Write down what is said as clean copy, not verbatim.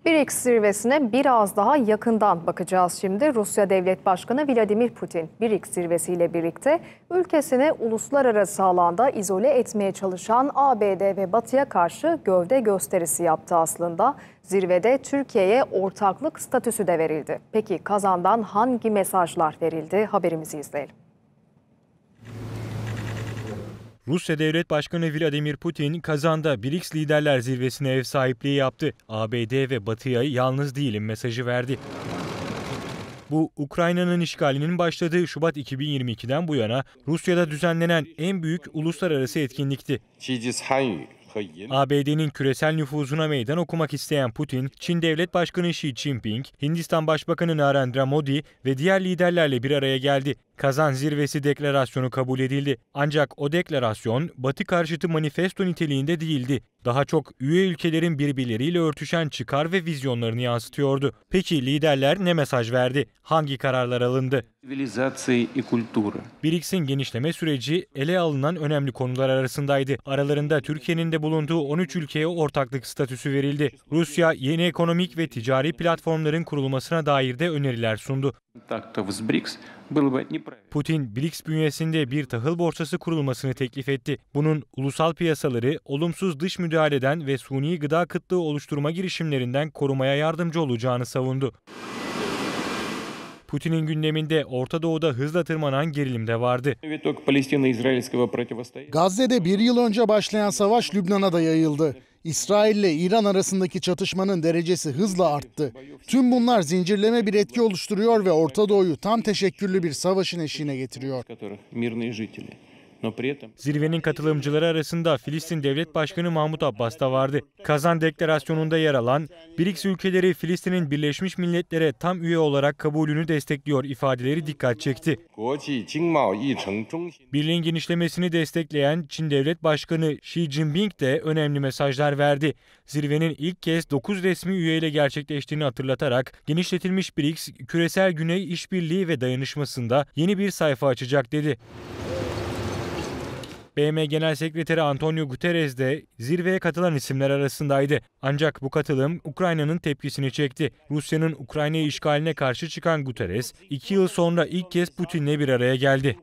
BRICS zirvesine biraz daha yakından bakacağız şimdi. Rusya Devlet Başkanı Vladimir Putin, BRICS zirvesiyle birlikte ülkesini uluslararası alanda izole etmeye çalışan ABD ve Batı'ya karşı gövde gösterisi yaptı aslında. Zirvede Türkiye'ye ortaklık statüsü de verildi. Peki Kazan'dan hangi mesajlar verildi? Haberimizi izleyelim. Rusya Devlet Başkanı Vladimir Putin, Kazan'da BRICS Liderler Zirvesi'ne ev sahipliği yaptı. ABD ve Batı'ya yalnız değilim mesajı verdi. Bu, Ukrayna'nın işgalinin başladığı Şubat 2022'den bu yana Rusya'da düzenlenen en büyük uluslararası etkinlikti. ABD'nin küresel nüfuzuna meydan okumak isteyen Putin, Çin Devlet Başkanı Xi Jinping, Hindistan Başbakanı Narendra Modi ve diğer liderlerle bir araya geldi. Kazan Zirvesi deklarasyonu kabul edildi. Ancak o deklarasyon Batı karşıtı manifesto niteliğinde değildi. Daha çok üye ülkelerin birbirleriyle örtüşen çıkar ve vizyonlarını yansıtıyordu. Peki liderler ne mesaj verdi? Hangi kararlar alındı? BRICS'in genişleme süreci ele alınan önemli konular arasındaydı. Aralarında Türkiye'nin de bulunduğu 13 ülkeye ortaklık statüsü verildi. Rusya yeni ekonomik ve ticari platformların kurulmasına dair de öneriler sundu. Putin, BRICS bünyesinde bir tahıl borsası kurulmasını teklif etti. Bunun ulusal piyasaları olumsuz dış müdahaleden ve suni gıda kıtlığı oluşturma girişimlerinden korumaya yardımcı olacağını savundu. Putin'in gündeminde Orta Doğu'da hızla tırmanan gerilim de vardı. Gazze'de bir yıl önce başlayan savaş Lübnan'a da yayıldı. İsrail ile İran arasındaki çatışmanın derecesi hızla arttı. Tüm bunlar zincirleme bir etki oluşturuyor ve Orta Doğu'yu tam teşekküllü bir savaşın eşiğine getiriyor. Zirvenin katılımcıları arasında Filistin Devlet Başkanı Mahmut Abbas da vardı. Kazan Deklarasyonu'nda yer alan BRICS ülkeleri Filistin'in Birleşmiş Milletler'e tam üye olarak kabulünü destekliyor ifadeleri dikkat çekti. Birliğin genişlemesini destekleyen Çin Devlet Başkanı Xi Jinping de önemli mesajlar verdi. Zirvenin ilk kez 9 resmi üyeyle gerçekleştiğini hatırlatarak genişletilmiş BRICS, küresel Güney işbirliği ve dayanışmasında yeni bir sayfa açacak dedi. BM Genel Sekreteri Antonio Guterres de zirveye katılan isimler arasındaydı. Ancak bu katılım Ukrayna'nın tepkisini çekti. Rusya'nın Ukrayna'yı işgaline karşı çıkan Guterres, 2 yıl sonra ilk kez Putin'le bir araya geldi.